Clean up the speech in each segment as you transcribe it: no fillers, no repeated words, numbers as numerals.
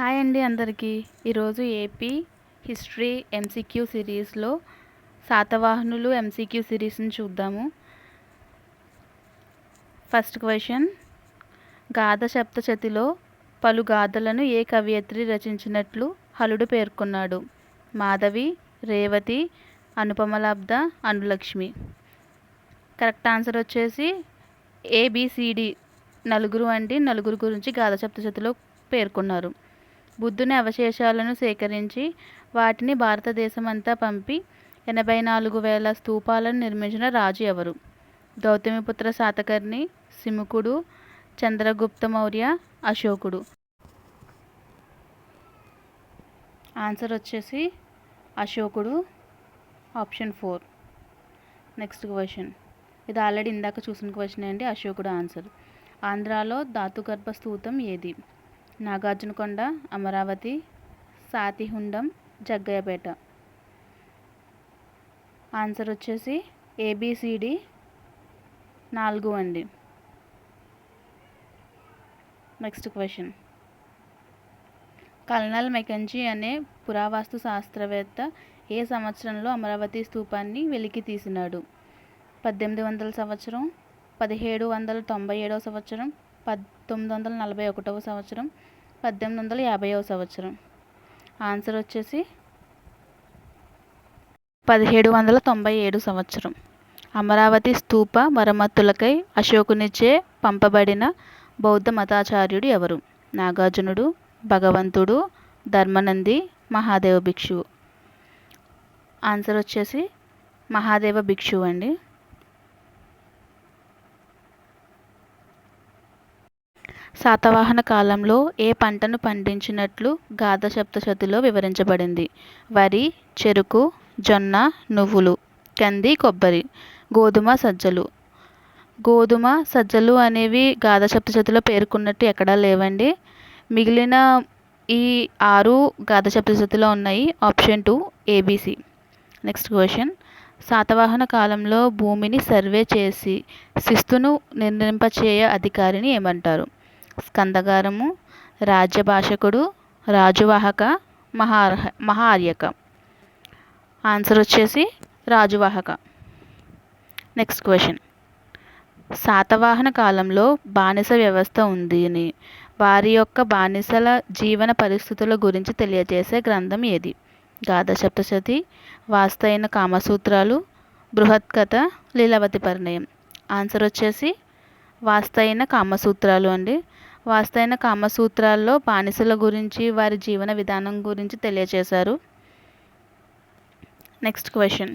Hi అండి అందరికీ. ఈరోజు ఏపీ హిస్టరీ ఎంసీక్యూ సిరీస్లో శాతవాహనులు ఎంసీక్యూ సిరీస్ని చూద్దాము. ఫస్ట్ క్వశ్చన్, గాథ సప్తశతిలో పలు గాథలను ఏ కవయిత్రి రచించినట్లు హలుడు పేర్కొన్నాడు? మాధవి, రేవతి, అనుపమలబ్ధ, అనులక్ష్మి. కరెక్ట్ ఆన్సర్ వచ్చేసి ఏబిసిడి. నలుగురు గురించి గాథ సప్తశతిలో పేర్కొన్నారు. బుద్ధుని అవశేషాలను సేకరించి వాటిని భారతదేశమంతా పంపి 84,000 స్తూపాలను నిర్మించిన రాజు ఎవరు? గౌతమిపుత్ర శాతకర్ణి, సిముకుడు, చంద్రగుప్త మౌర్య, అశోకుడు. ఆన్సర్ వచ్చేసి అశోకుడు, ఆప్షన్ 4. నెక్స్ట్ క్వశ్చన్, ఇది ఆల్రెడీ ఇందాక చూసిన క్వశ్చన్ అండి. అశోకుడు ఆన్సర్. ఆంధ్రాలో ధాతుగర్భ స్తూపం ఏది? నాగార్జునకొండ, అమరావతి, సాతిహుండం, జగ్గయ్యపేట. ఆన్సర్ వచ్చేసి ఏబిసిడి 4 అండి. నెక్స్ట్ క్వశ్చన్, కల్నల్ మెకెంజీ అనే పురావస్తు శాస్త్రవేత్త ఏ సంవత్సరంలో అమరావతి స్తూపాన్ని వెలికి తీసినాడు? 1800 సంవత్సరం, 1797 సంవత్సరం, 1941 సంవత్సరం, 1850 సంవత్సరం. ఆన్సర్ వచ్చేసి 1797 సంవత్సరం. అమరావతి స్తూప మరమ్మతులకై అశోకునిచే పంపబడిన బౌద్ధ మతాచార్యుడు ఎవరు? నాగార్జునుడు, భగవంతుడు, ధర్మనంది, మహాదేవ భిక్షువు. ఆన్సర్ వచ్చేసి మహాదేవ భిక్షువు అండి. శాతవాహన కాలంలో ఏ పంటను పండించినట్లు గాథ సప్తశతిలో వివరించబడింది? వరి, చెరుకు, జొన్న, నువ్వులు, కంది, కొబ్బరి, గోధుమ, సజ్జలు. గోధుమ, సజ్జలు అనేవి గాథ సప్తశతిలో పేర్కొన్నట్టు ఎక్కడా లేవండి. మిగిలిన ఈ 6 గాథ సప్తశతిలో ఉన్నాయి. Option 2 ABC. Next question, Satavahana కాలంలో భూమిని సర్వే చేసి శిస్తును నిర్ణయింపచేయ అధికారిని ఏమంటారు? స్కందగారము, రాజ్యభాషకుడు, రాజువాహక, మహార్యక. ఆన్సర్ వచ్చేసి రాజువాహక. నెక్స్ట్ క్వశ్చన్, శాతవాహన కాలంలో బానిస వ్యవస్థ ఉంది అని వారి యొక్క బానిసల జీవన పరిస్థితుల గురించి తెలియజేసే గ్రంథం ఏది? గాథ సప్తశతి, వాస్తైన కామసూత్రాలు, బృహత్కథ, లీలావతి పరిణయం. ఆన్సర్ వచ్చేసి వాస్తైన కామసూత్రాలు అండి. వాస్తైన కామసూత్రాల్లో బానిసల గురించి, వారి జీవన విధానం గురించి తెలియజేశారు. నెక్స్ట్ క్వశ్చన్,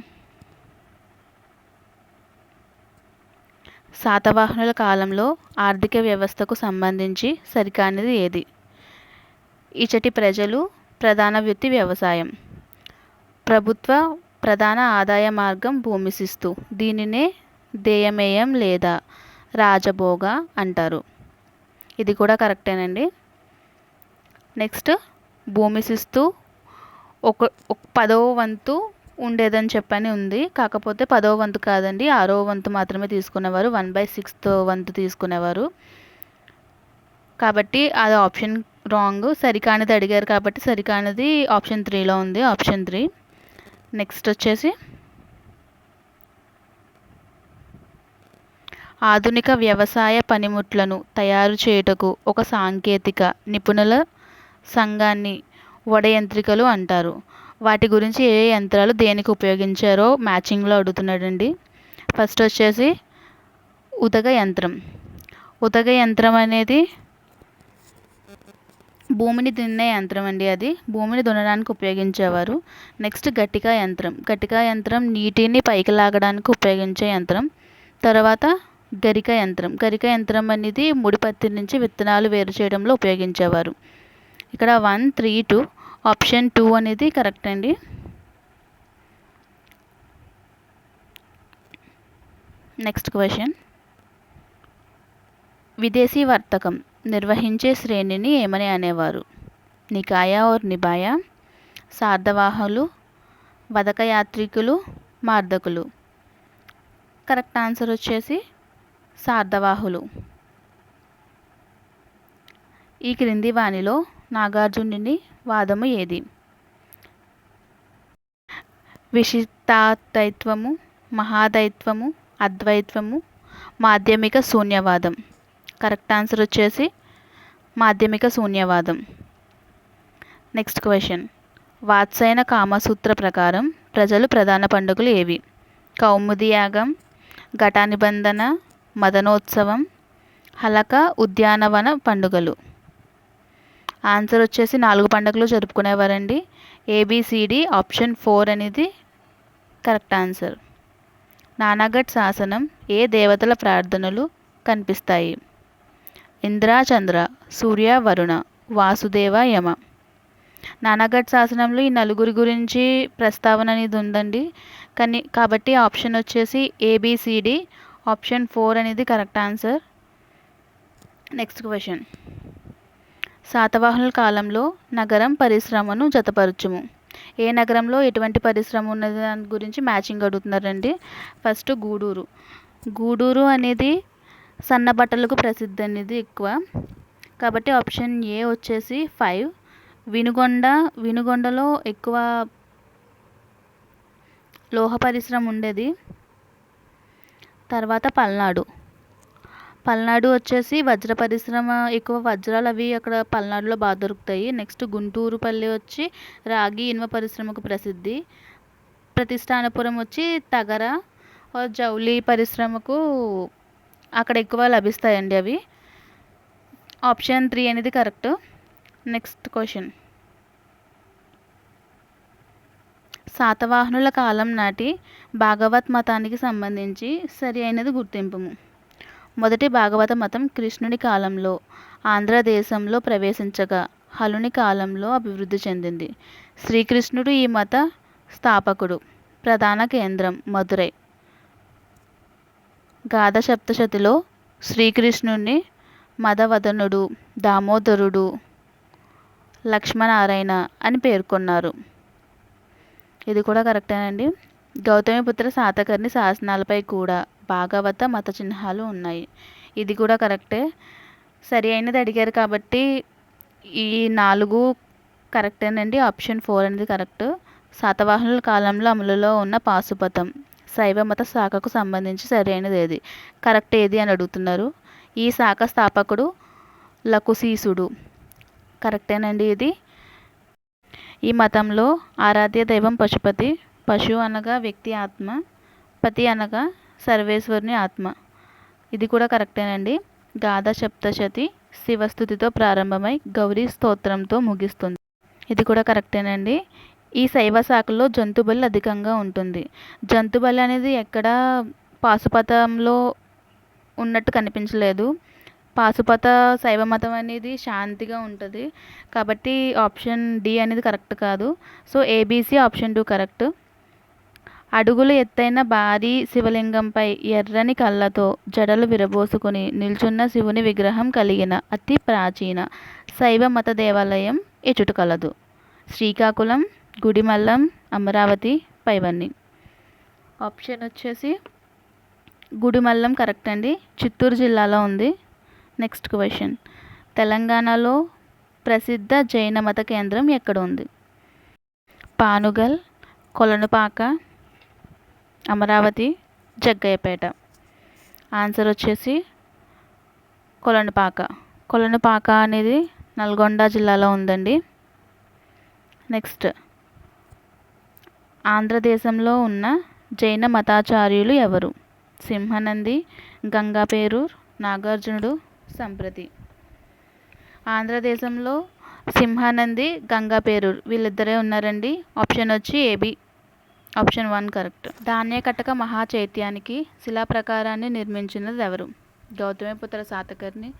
శాతవాహనుల కాలంలో ఆర్థిక వ్యవస్థకు సంబంధించి సరికానిది ఏది? ఇచటి ప్రజలు ప్రధాన వృత్తి వ్యవసాయం. ప్రభుత్వ ప్రధాన ఆదాయ మార్గం భూమి శిస్తు. దీనినే దేయమేయం లేదా రాజభోగ అంటారు. ఇది కూడా కరెక్టేనండి. నెక్స్ట్, భూమి శిస్తు 10వ వంతు ఉండేదని చెప్పని ఉంది. కాకపోతే 10వ వంతు కాదండి, 6వ వంతు మాత్రమే తీసుకునేవారు. 1/6 వంతు తీసుకునేవారు. కాబట్టి అది ఆప్షన్ రాంగ్. సరికానిది అడిగారు కాబట్టి సరికానిది ఆప్షన్ 3లో ఉంది. ఆప్షన్ 3. నెక్స్ట్ వచ్చేసి, ఆధునిక వ్యవసాయ పనిముట్లను తయారు చేయుటకు ఒక సాంకేతిక నిపుణుల సంఘాన్ని వడయంత్రికలు అంటారు. వాటి గురించి ఏ యంత్రాలు దేనికి ఉపయోగించారో మ్యాచింగ్లో అడుగుతున్నాడండి. ఫస్ట్ వచ్చేసి ఉదగ యంత్రం. ఉదగ యంత్రం అనేది భూమిని దున్నే యంత్రం అండి. అది భూమిని దున్నడానికి ఉపయోగించేవారు. నెక్స్ట్ గట్టిక యంత్రం. గట్టిక యంత్రం నీటిని పైకి లాగడానికి ఉపయోగించే యంత్రం. తర్వాత గరిక యంత్రం. గరిక యంత్రం అనేది ముడిపత్తి నుంచి విత్తనాలు వేరు చేయడంలో ఉపయోగించేవారు. ఇక్కడ 1, 3, 2. ఆప్షన్ 2 అనేది కరెక్ట్ అండి. నెక్స్ట్ క్వశ్చన్, విదేశీ వర్తకం నిర్వహించే శ్రేణిని ఏమని అనేవారు? నికాయ ఓర్ నిబాయ, సార్ధవాహులు, వదకయాత్రికులు, మార్దకులు. కరెక్ట్ ఆన్సర్ వచ్చేసి సార్ధవాహులు. ఈ క్రింది వానిలో నాగార్జునుని వాదము ఏది? విశిష్టాద్వైతము, మహాద్వైతము, అద్వైతము, మాధ్యమిక శూన్యవాదం. కరెక్ట్ ఆన్సర్ వచ్చేసి మాధ్యమిక శూన్యవాదం. Next question. వాత్సాయన కామసూత్ర ప్రకారం ప్రజలు ప్రధాన పండుగలు ఏవి? కౌముది యాగం, ఘట నిబంధన, మదనోత్సవం, హలక, ఉద్యానవన పండుగలు. ఆన్సర్ వచ్చేసి 4 పండుగలు జరుపుకునేవారండి. ఏబిసిడి ఆప్షన్ 4 అనేది కరెక్ట్ ఆన్సర్. నానాగఢ్ శాసనం ఏ దేవతల ప్రార్థనలు కనిపిస్తాయి? ఇంద్ర, చంద్ర, సూర్య, వరుణ, వాసుదేవ, యమ. నానాగఢ్ శాసనంలో ఈ నలుగురి గురించి ప్రస్తావన అనేది ఉందండి. కాబట్టి ఆప్షన్ వచ్చేసి ఏబిసిడి ఆప్షన్ 4 అనేది కరెక్ట్ ఆన్సర్. Next question. శాతవాహనుల కాలంలో నగరం పరిశ్రమను జతపరచుము. ఏ నగరంలో ఎటువంటి పరిశ్రమ ఉన్నది దాని గురించి మ్యాచింగ్ అడుగుతున్నారండి. ఫస్ట్ గూడూరు. గూడూరు అనేది సన్న బట్టలకు ప్రసిద్ధి అనేది ఎక్కువ. కాబట్టి ఆప్షన్ ఏ వచ్చేసి 5. వినుగొండలో ఎక్కువ లోహ పరిశ్రమ ఉండేది. తర్వాత పల్నాడు వచ్చేసి వజ్ర పరిశ్రమ ఎక్కువ, వజ్రాలు అవి అక్కడ పల్నాడులో బాగా దొరుకుతాయి. నెక్స్ట్ గుంటూరుపల్లి వచ్చి రాగి ఇనుమ పరిశ్రమకు ప్రసిద్ధి. ప్రతిష్టానపురం వచ్చి తగర జౌలి పరిశ్రమకు అక్కడ ఎక్కువ లభిస్తాయండి అవి. ఆప్షన్ 3 అనేది కరెక్ట్. Next question. శాతవాహనుల కాలం నాటి భాగవత్ మతానికి సంబంధించి సరి అయినది గుర్తింపుము. మొదటి భాగవత మతం కృష్ణుని కాలంలో ఆంధ్రదేశంలో ప్రవేశించగా హలుని కాలంలో అభివృద్ధి చెందింది. శ్రీకృష్ణుడు ఈ మత స్థాపకుడు. ప్రధాన కేంద్రం మధురై. గాథ సప్తశతిలో శ్రీకృష్ణుని మదవదనుడు, దామోదరుడు, లక్ష్మణారాయణ అని పేర్కొన్నారు. ఇది కూడా కరెక్టేనండి. గౌతమిపుత్ర శాతకర్ణి శాసనాలపై కూడా భాగవత మత చిహ్నాలు ఉన్నాయి. ఇది కూడా కరెక్టే. సరి అయినది అడిగారు కాబట్టి ఈ 4 కరెక్టేనండి. ఆప్షన్ 4 అనేది కరెక్ట్. శాతవాహనుల కాలంలో అమలులో ఉన్న పాశుపతం శైవ మత శాఖకు సంబంధించి సరి అయినది ఏది? కరెక్ట్ ఏది అని అడుగుతున్నారు. ఈ శాఖ స్థాపకుడు లకుశీసుడు. కరెక్టేనండి ఇది. ఈ మతంలో ఆరాధ్య దైవం పశుపతి. పశు అనగా వ్యక్తి ఆత్మ, పతి అనగా సర్వేశ్వరుని ఆత్మ. ఇది కూడా కరెక్టేనండి. గాథ సప్తశతి శివస్థుతితో ప్రారంభమై గౌరీ స్తోత్రంతో ముగిస్తుంది. ఇది కూడా కరెక్టేనండి. ఈ శైవ శాఖలో జంతుబలి అధికంగా ఉంటుంది. జంతుబలి అనేది ఎక్కడ పాశుపతంలో ఉన్నట్టు కనిపించలేదు. పాశుపత శైవ మతం అనేది శాంతిగా ఉంటుంది. కాబట్టి ఆప్షన్ డి అనేది కరెక్ట్ కాదు. So ABC option 2 correct. అడుగులు ఎత్తైన భారీ శివలింగంపై ఎర్రని కళ్ళతో జడలు విరబోసుకుని నిల్చున్న శివుని విగ్రహం కలిగిన అతి ప్రాచీన శైవ మత దేవాలయం ఎచుట కలదు? శ్రీకాకుళం, గుడిమల్లం, అమరావతి, పైవన్నీ. ఆప్షన్ వచ్చేసి గుడిమల్లం కరెక్ట్ అండి. చిత్తూరు జిల్లాలో ఉంది. Next question. తెలంగాణలో ప్రసిద్ధ జైన మత కేంద్రం ఎక్కడ ఉంది? పానుగల్, కొలనుపాక, అమరావతి, జగ్గయ్యపేట. ఆన్సర్ వచ్చేసి కొలనుపాక అనేది నల్గొండ జిల్లాలో ఉందండి. నెక్స్ట్. ఆంధ్రదేశంలో ఉన్న జైన మతాచార్యులు ఎవరు? సింహనంది, గంగాపేరూర్, నాగార్జునుడు, సంప్రతి. ఆంధ్రదేశంలో సింహానంది, గంగాపేరూర్ వీళ్ళిద్దరే ఉన్నారండి. ఆప్షన్ వచ్చి ఏబి ఆప్షన్ 1 కరెక్ట్. ధాన్యకటక మహాచైత్యానికి శిలా ప్రకారాన్ని నిర్మించినది ఎవరు? గౌతమిపుత్ర శాతకర్ణి,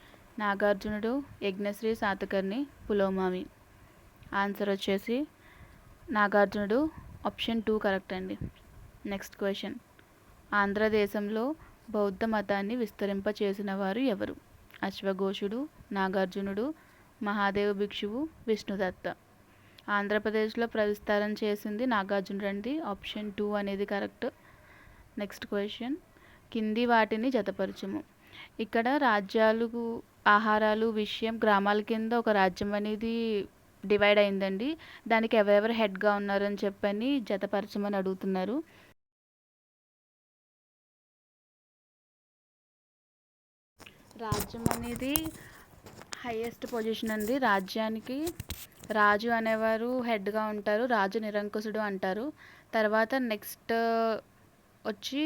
నాగార్జునుడు, యజ్ఞశ్రీ శాతకర్ణి, పులోమావి. ఆన్సర్ వచ్చేసి నాగార్జునుడు ఆప్షన్ 2 కరెక్ట్ అండి. Next question. ఆంధ్రదేశంలో బౌద్ధ మతాన్ని విస్తరింపచేసిన వారు ఎవరు? అశ్వఘోషుడు, నాగార్జునుడు, మహాదేవ భిక్షువు, విష్ణుదత్త. ఆంధ్రప్రదేశ్లో విస్తారం చేసింది నాగార్జునుడు అండి. ఆప్షన్ 2 అనేది కరెక్ట్. Next question. కింది వాటిని జతపరచుము. ఇక్కడ ఆహారాలు, విషయం, గ్రామాల కింద ఒక రాజ్యం అనేది డివైడ్ అయిందండి. దానికి ఎవరెవరు హెడ్గా ఉన్నారని చెప్పని జతపరచమని అడుగుతున్నారు. రాజ్యం అనేది హైయెస్ట్ పొజిషన్ అండి. రాజ్యానికి రాజు అనేవారు హెడ్గా ఉంటారు. రాజు నిరంకుశుడు అంటారు. తర్వాత నెక్స్ట్ వచ్చి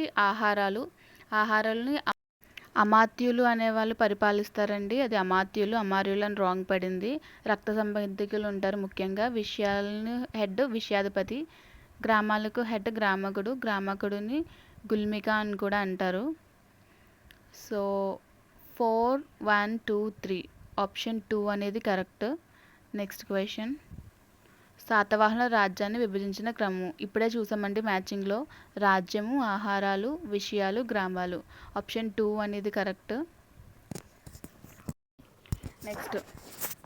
ఆహారాలని అమాత్యులు అనేవాళ్ళు పరిపాలిస్తారండి. అది అమాత్యులు, అమార్యులు అని రాంగ్ పడింది. రక్త సంబంధికులు ఉంటారు ముఖ్యంగా. విషయాలను హెడ్ విషయాధిపతి, గ్రామాలకు హెడ్ గ్రామకుడు, గ్రామకుడిని గుల్మిక అని కూడా అంటారు. సో 4, 1, 2, 3 ఆప్షన్ 2 అనేది కరెక్ట్. నెక్స్ట్ క్వశ్చన్, శాతవాహనుల రాజ్యాన్ని విభజించిన క్రమం. ఇప్పుడే చూసామండి మ్యాచింగ్లో, రాజ్యము, ఆహారాలు, విషయాలు, గ్రామాలు. ఆప్షన్ 2 అనేది కరెక్ట్. నెక్స్ట్,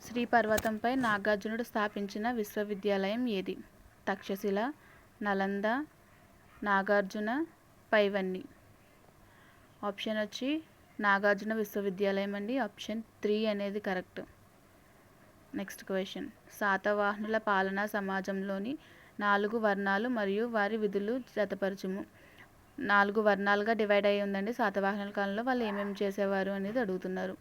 శ్రీ పర్వతంపై నాగార్జునుడు స్థాపించిన విశ్వవిద్యాలయం ఏది? తక్షశిల, నలంద, నాగార్జున, పైవన్నీ. ఆప్షన్ వచ్చి నాగార్జున విశ్వవిద్యాలయం అండి. ఆప్షన్ 3 అనేది కరెక్ట్. నెక్స్ట్ క్వశ్చన్, శాతవాహనుల పాలనా సమాజంలోని 4 వర్ణాలు మరియు వారి విధులు జతపరచుము. 4 వర్ణాలుగా డివైడ్ అయ్యి ఉందండి. శాతవాహనుల కాలంలో వాళ్ళు ఏమేమి చేసేవారు అనేది అడుగుతున్నారు.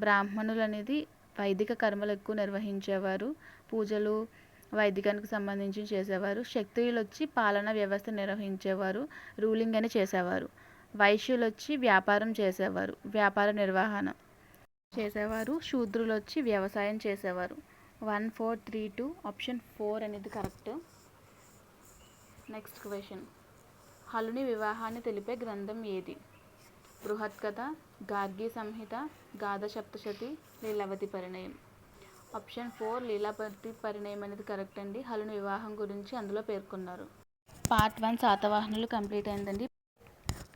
బ్రాహ్మణులు అనేది వైదిక కర్మలు ఎక్కువ నిర్వహించేవారు. పూజలు వైదికానికి సంబంధించి చేసేవారు. క్షత్రియులు వచ్చి పాలనా వ్యవస్థ నిర్వహించేవారు, రూలింగ్ అని చేసేవారు. వైశ్యులు వచ్చి వ్యాపారం చేసేవారు, వ్యాపార నిర్వహణ చేసేవారు. శూద్రులు వచ్చి వ్యవసాయం చేసేవారు. 1, 4, 3, 2 ఆప్షన్ 4 అనేది కరెక్ట్. నెక్స్ట్ క్వశ్చన్, హలుని వివాహాన్ని తెలిపే గ్రంథం ఏది? బృహత్కథ, గార్గి సంహిత, గాథ సప్తశతి, లీలావతి పరిణయం. ఆప్షన్ 4 లీలావతి పరిణయం అనేది కరెక్ట్ అండి. హలుని వివాహం గురించి అందులో పేర్కొన్నారు. పార్ట్ 1 శాతవాహనులు కంప్లీట్ అయిందండి.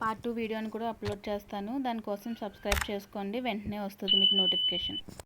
పార్ట్ 2 వీడియోని కూడా అప్లోడ్ చేస్తాను. దానికోసం సబ్స్క్రైబ్ చేసుకోండి, వెంటనే వస్తుంది మీకు నోటిఫికేషన్.